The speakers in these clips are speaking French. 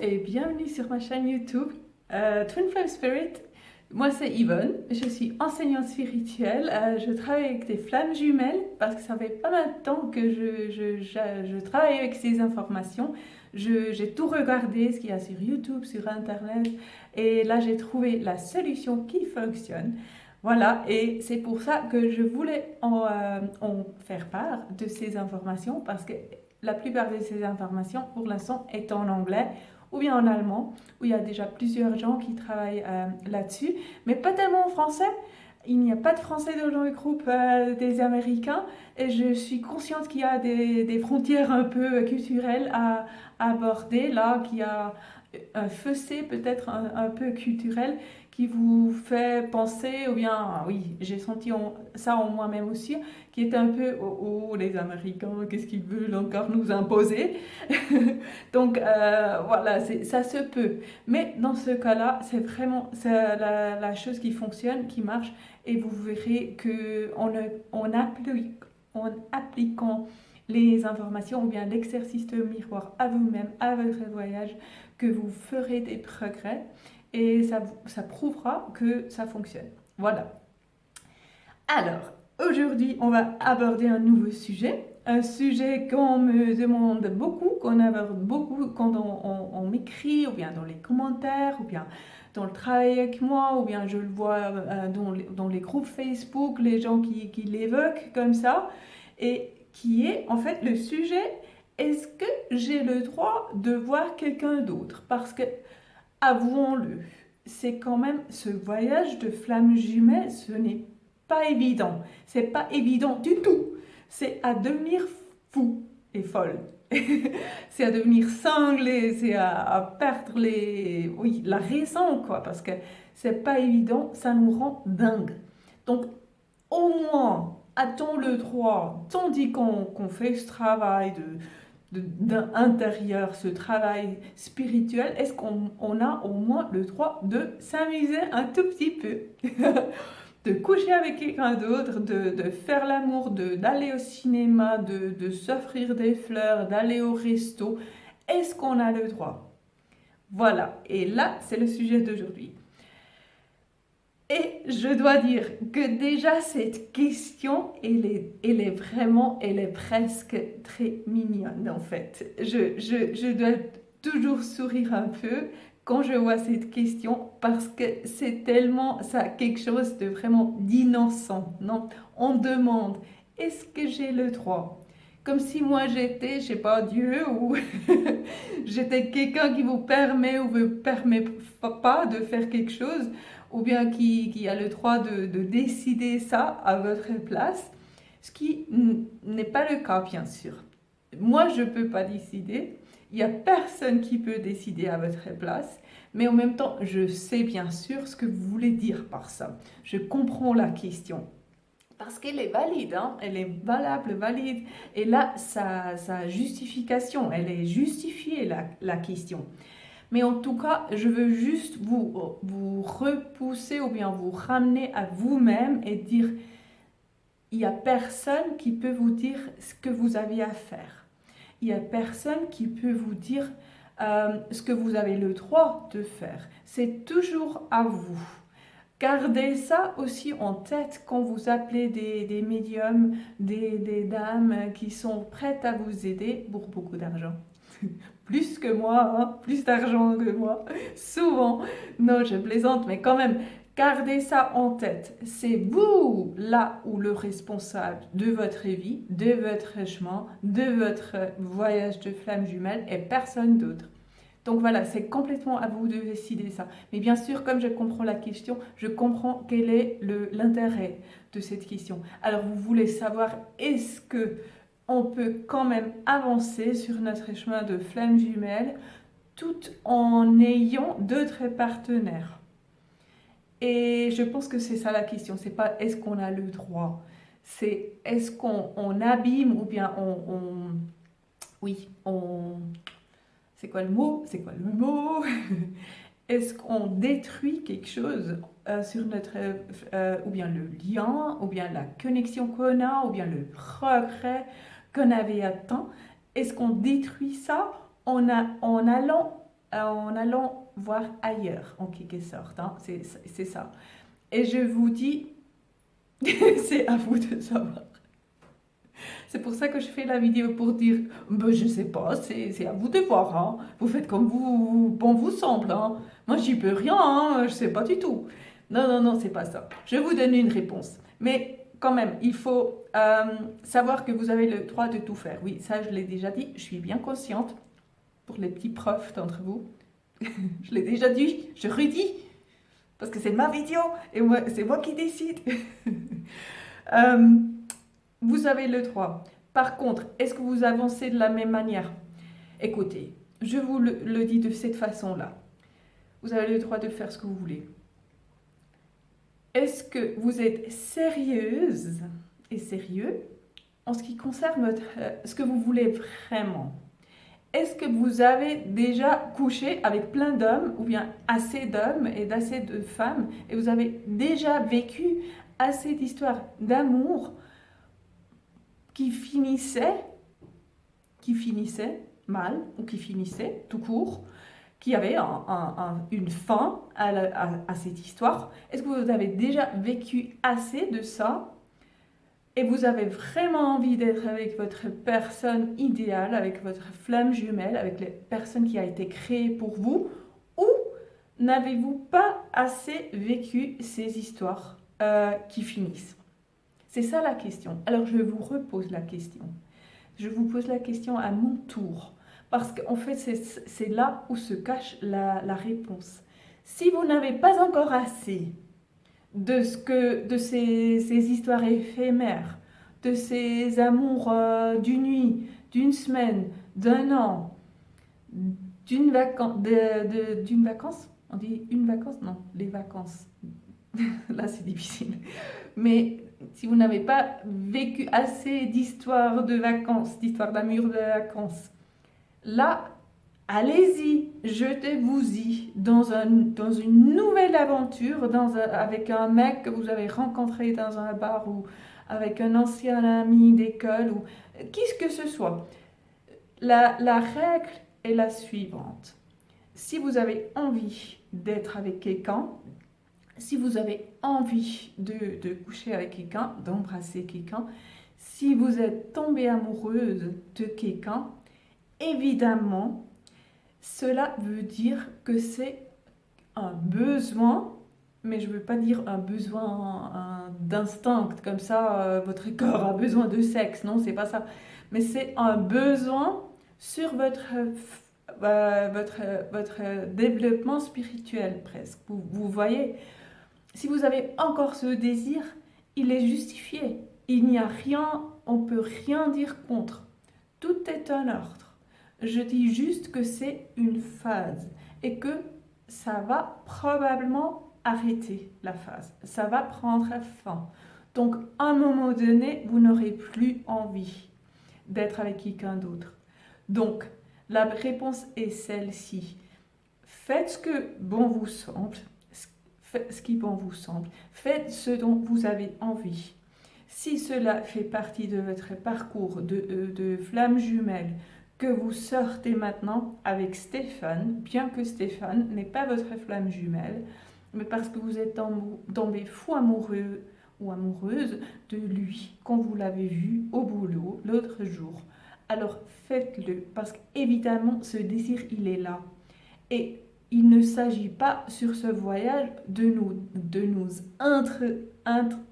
et bienvenue sur ma chaîne YouTube Twin Flame Spirit. Moi c'est Yvonne, je suis enseignante spirituelle, je travaille avec des flammes jumelles parce que ça fait pas mal de temps que je travaille avec ces informations. J'ai tout regardé, ce qu'il y a sur YouTube, sur Internet, et là j'ai trouvé la solution qui fonctionne. Voilà, et c'est pour ça que je voulais en faire part de ces informations parce que la plupart de ces informations, pour l'instant, est en anglais ou bien en allemand, où il y a déjà plusieurs gens qui travaillent là-dessus, mais pas tellement en français. Il n'y a pas de français dans le groupe des Américains et je suis consciente qu'il y a des frontières un peu culturelles à aborder, là, qu'il y a un fossé peut-être un peu culturel qui vous fait penser, ou bien, oui, j'ai senti ça en moi-même aussi, qui est un peu, oh, les Américains, qu'est-ce qu'ils veulent encore nous imposer? Donc voilà, ça se peut. Mais dans ce cas-là, c'est vraiment la chose qui fonctionne, qui marche, et vous verrez que en appliquant les informations ou bien l'exercice de miroir à vous-même, à votre voyage, que vous ferez des progrès et ça prouvera que ça fonctionne. Voilà. Alors, aujourd'hui, on va aborder un nouveau sujet. Un sujet qu'on me demande beaucoup, qu'on aborde beaucoup quand on m'écrit, ou bien dans les commentaires, ou bien dans le travail avec moi, ou bien je le vois dans les groupes Facebook, les gens qui l'évoquent comme ça, et qui est en fait le sujet, est-ce que j'ai le droit de voir quelqu'un d'autre? Parce que, avouons-le, c'est quand même ce voyage de flammes jumelles, ce n'est pas évident. C'est pas évident du tout. C'est à devenir fou et folle. C'est à devenir cinglé, c'est à perdre oui, la raison, quoi, parce que c'est pas évident, ça nous rend dingue. Donc, au moins, a-t-on le droit, tandis qu'on fait ce travail d'intérieur, ce travail spirituel, est-ce qu'on a au moins le droit de s'amuser un tout petit peu? De coucher avec quelqu'un d'autre, de faire l'amour, d'aller au cinéma, de s'offrir des fleurs, d'aller au resto. Est-ce qu'on a le droit? Voilà, et là, c'est le sujet d'aujourd'hui. Et je dois dire que déjà cette question, elle est presque très mignonne en fait. Je dois toujours sourire un peu quand je vois cette question parce que c'est tellement ça quelque chose de vraiment d'innocent. Non, on demande, est-ce que j'ai le droit? Comme si moi j'étais, je sais pas, Dieu ou j'étais quelqu'un qui vous permet ou ne permet pas de faire quelque chose ou bien qui a le droit de décider ça à votre place, ce qui n'est pas le cas, bien sûr. Moi, je ne peux pas décider, il n'y a personne qui peut décider à votre place, mais en même temps, je sais bien sûr ce que vous voulez dire par ça. Je comprends la question. Parce qu'elle est valide, hein? Elle est valable, valide. Et là, sa justification, elle est justifiée, la question. Mais en tout cas, je veux juste vous repousser ou bien vous ramener à vous-même et dire, il n'y a personne qui peut vous dire ce que vous avez à faire. Il n'y a personne qui peut vous dire ce que vous avez le droit de faire. C'est toujours à vous. Gardez ça aussi en tête quand vous appelez des médiums, des dames qui sont prêtes à vous aider pour beaucoup d'argent. Plus que moi, hein, plus d'argent que moi, souvent. Non, je plaisante, mais quand même, gardez ça en tête. C'est vous là où le responsable de votre vie, de votre chemin, de votre voyage de flammes jumelles et personne d'autre. Donc voilà, c'est complètement à vous de décider ça. Mais bien sûr, comme je comprends la question, je comprends quel est l'intérêt de cette question. Alors vous voulez savoir, est-ce que on peut quand même avancer sur notre chemin de flammes jumelles tout en ayant d'autres partenaires? Et je pense que c'est ça la question. C'est pas est-ce qu'on a le droit, c'est est-ce qu'on abîme ou bien oui, c'est quoi le mot? C'est quoi le mot? Est-ce qu'on détruit quelque chose sur notre, ou bien le lien, ou bien la connexion qu'on a, ou bien le regret qu'on avait atteint? Est-ce qu'on détruit ça en allant en allant voir ailleurs, en quelque sorte. Hein. C'est ça. Et je vous dis, c'est à vous de savoir. C'est pour ça que je fais la vidéo pour dire, ben, je sais pas, c'est à vous de voir. Hein. Vous faites comme bon vous semble. Hein. Moi, j'y peux rien, hein. Je sais pas du tout. Non, non, non, c'est pas ça. Je vous donne une réponse. Mais quand même, il faut savoir que vous avez le droit de tout faire. Oui, ça, je l'ai déjà dit. Je suis bien consciente pour les petits profs d'entre vous. Je l'ai déjà dit, je redis, parce que c'est ma vidéo et moi, c'est moi qui décide. Vous avez le droit. Par contre, est-ce que vous avancez de la même manière? Écoutez, je vous le dis de cette façon-là. Vous avez le droit de faire ce que vous voulez. Est-ce que vous êtes sérieuse et sérieux en ce qui concerne ce que vous voulez vraiment? Est-ce que vous avez déjà couché avec plein d'hommes ou bien assez d'hommes et d'assez de femmes et vous avez déjà vécu assez d'histoires d'amour qui finissaient mal ou qui finissaient tout court, qui avaient une fin à cette histoire? Est-ce que vous avez déjà vécu assez de ça et vous avez vraiment envie d'être avec votre personne idéale, avec votre flamme jumelle, avec les personnes qui a été créée pour vous, ou n'avez-vous pas assez vécu ces histoires qui finissent? C'est ça la question. Alors je vous repose la question. Je vous pose la question à mon tour, parce qu'en fait c'est là où se cache la réponse. Si vous n'avez pas encore assez de ces histoires éphémères, de ces amours d'une nuit, d'une semaine, d'un an, d'une vacance, on dit une vacance? Non, les vacances. Là, c'est difficile. Mais si vous n'avez pas vécu assez d'histoires de vacances, d'histoires d'amour de vacances, là, allez-y, jetez-vous-y dans une nouvelle aventure, avec un mec que vous avez rencontré dans un bar ou avec un ancien ami d'école ou qui que ce soit. La règle est la suivante. Si vous avez envie d'être avec quelqu'un, si vous avez envie de coucher avec quelqu'un, d'embrasser quelqu'un, si vous êtes tombée amoureuse de quelqu'un, évidemment, cela veut dire que c'est un besoin, mais je ne veux pas dire un besoin d'instinct, comme ça, votre corps a besoin de sexe, non, c'est pas ça. Mais c'est un besoin sur votre développement spirituel presque. Vous voyez, si vous avez encore ce désir, il est justifié. Il n'y a rien, on ne peut rien dire contre. Tout est un ordre. Je dis juste que c'est une phase et que ça va probablement arrêter la phase. Ça va prendre fin. Donc, à un moment donné, vous n'aurez plus envie d'être avec quelqu'un d'autre. Donc, la réponse est celle-ci. Faites ce que bon vous semble, ce qui bon vous semble. Faites ce dont vous avez envie. Si cela fait partie de votre parcours de flamme jumelle, que vous sortez maintenant avec Stéphane, bien que Stéphane n'est pas votre flamme jumelle, mais parce que vous êtes tombé fou amoureux ou amoureuse de lui quand vous l'avez vu au boulot l'autre jour. Alors faites-le, parce qu'évidemment ce désir il est là. Et il ne s'agit pas sur ce voyage de nous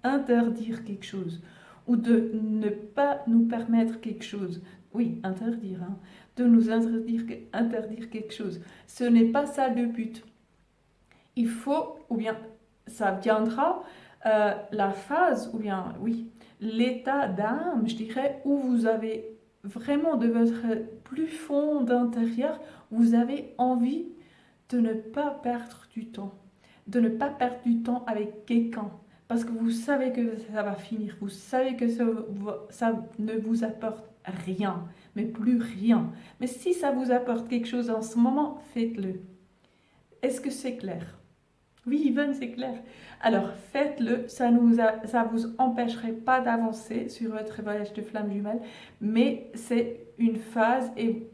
interdire quelque chose ou de ne pas nous permettre quelque chose. Oui, interdire, hein, de nous interdire quelque chose. Ce n'est pas ça le but. Il faut, ou bien ça viendra, la phase, ou bien, oui, l'état d'âme, je dirais, où vous avez vraiment de votre plus fond d'intérieur, vous avez envie de ne pas perdre du temps. De ne pas perdre du temps avec quelqu'un. Parce que vous savez que ça va finir. Vous savez que ça ne vous apporte rien. Mais plus rien. Mais si ça vous apporte quelque chose en ce moment, faites-le. Est-ce que c'est clair? Oui, Yvonne, c'est clair. Alors, faites-le. Ça vous empêcherait pas d'avancer sur votre voyage de flamme jumelle. Mais c'est une phase et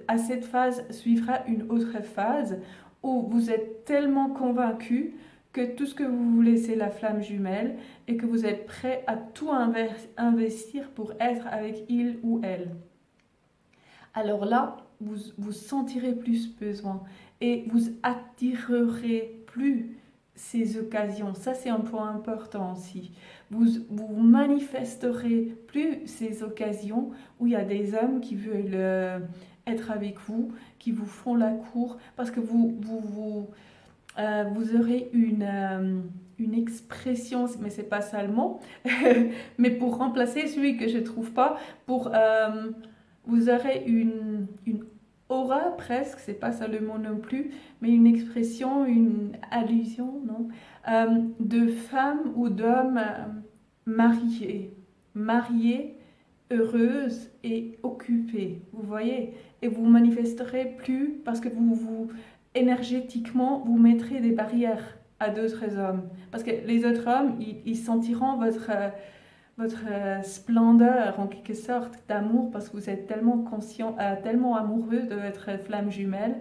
à cette phase suivra une autre phase où vous êtes tellement convaincu que tout ce que vous voulez, c'est la flamme jumelle et que vous êtes prêt à tout investir pour être avec il ou elle. Alors là, vous sentirez plus besoin et vous attirerez plus ces occasions. Ça, c'est un point important aussi. Vous manifesterez plus ces occasions où il y a des hommes qui veulent être avec vous, qui vous font la cour, parce que vous aurez une expression, mais c'est pas ça le mot, mais pour remplacer celui que je trouve pas, vous aurez une aura presque, c'est pas ça le mot non plus, mais une expression, une allusion, non, de femmes ou d'hommes mariés, heureuses et occupées, vous voyez, et vous manifesterez plus parce que énergétiquement, vous mettrez des barrières à d'autres hommes. Parce que les autres hommes, ils sentiront votre splendeur en quelque sorte d'amour parce que vous êtes tellement conscient, tellement amoureux de votre flamme jumelle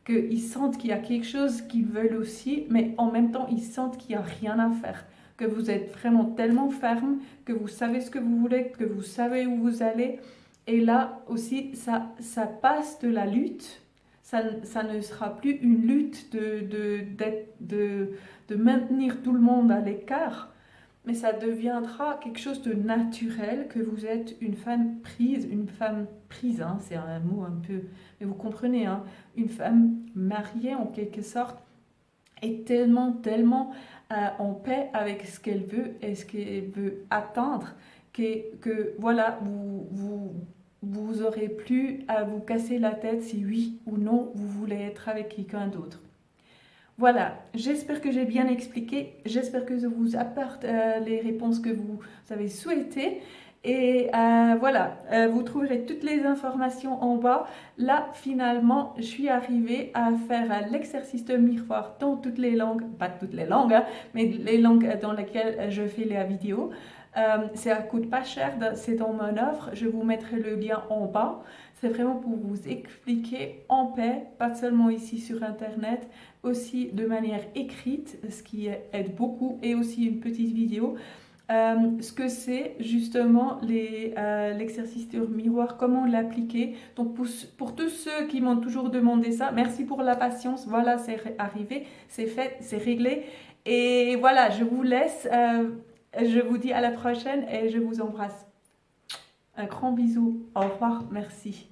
qu'ils sentent qu'il y a quelque chose qu'ils veulent aussi, mais en même temps, ils sentent qu'il n'y a rien à faire. Que vous êtes vraiment tellement ferme, que vous savez ce que vous voulez, que vous savez où vous allez. Et là aussi, ça passe de la lutte. Ça ne sera plus une lutte de maintenir tout le monde à l'écart, mais ça deviendra quelque chose de naturel, que vous êtes une femme prise, hein, c'est un mot un peu, mais vous comprenez, hein, une femme mariée en quelque sorte, est tellement en paix avec ce qu'elle veut et ce qu'elle veut atteindre, que voilà, vous aurez plus à vous casser la tête si oui ou non vous voulez être avec quelqu'un d'autre. Voilà, j'espère que j'ai bien expliqué, j'espère que je vous apporte les réponses que vous avez souhaitées. Et voilà, vous trouverez toutes les informations en bas. Là, finalement, je suis arrivée à faire l'exercice de miroir dans toutes les langues, pas toutes les langues, hein, mais les langues dans lesquelles je fais la vidéo. Ça coûte pas cher, c'est dans mon offre, je vous mettrai le lien en bas. C'est vraiment pour vous expliquer en paix, pas seulement ici sur internet, aussi de manière écrite, ce qui aide beaucoup, et aussi une petite vidéo. Ce que c'est justement l'exercice de miroir, comment l'appliquer. Donc pour tous ceux qui m'ont toujours demandé ça, merci pour la patience, voilà, c'est arrivé, c'est fait, c'est réglé. Et voilà, je vous laisse, je vous dis à la prochaine et je vous embrasse. Un grand bisou, au revoir, merci.